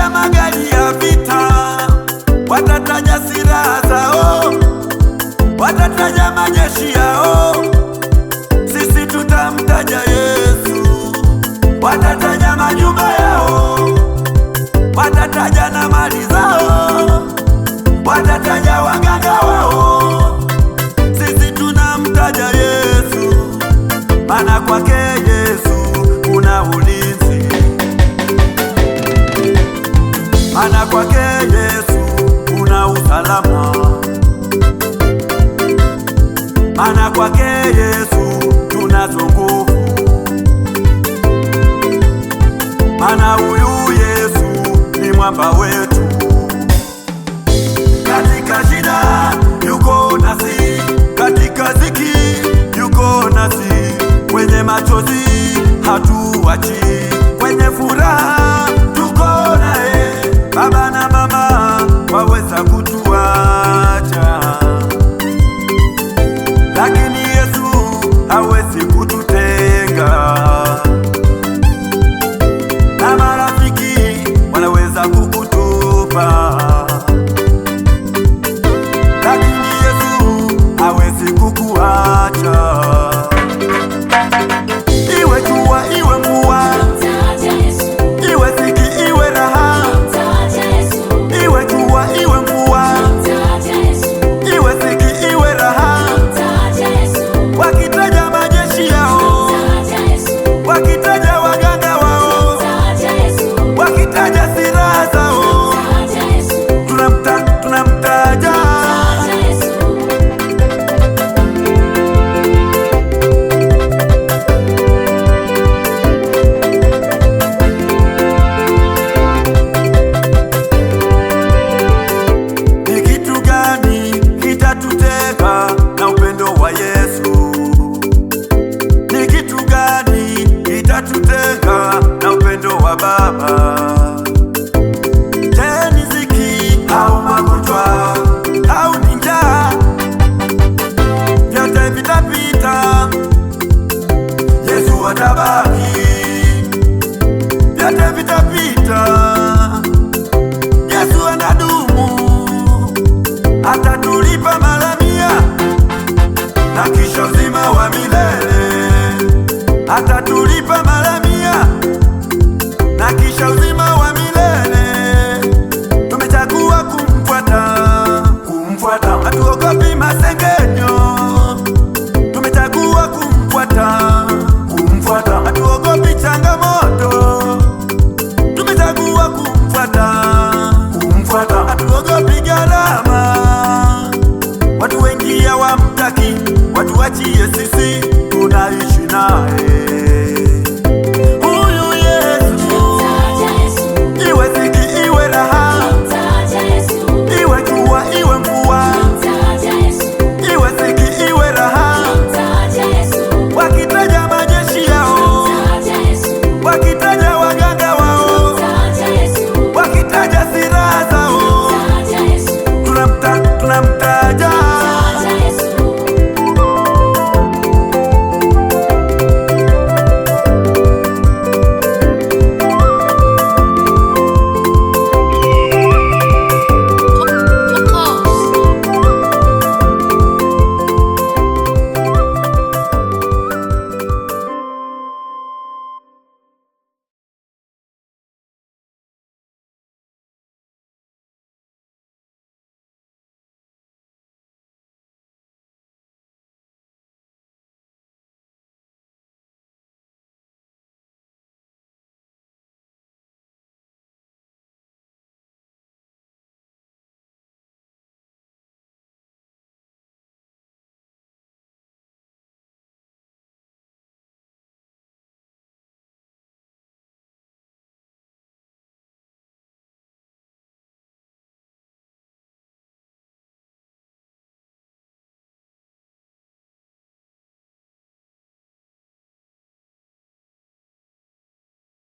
watataja magari ya vita, watataja silaha zao, watataja majeshi yao, sisi tutamtaja Yesu. Watataja majumba yao, watataja na mali zao, watataja waganga wao, sisi tunamtaja Yesu. Maana kwake Yesu kuna ulinzi, maana kwake Yesu kuna usalama, maana kwake Yesu tunazo nguvu, maana huyu Yesu ni mwamba wetu. Katika shida yuko nasi, katika ziki yuko nasi, kwenye machozi hatuachi, kwenye furaha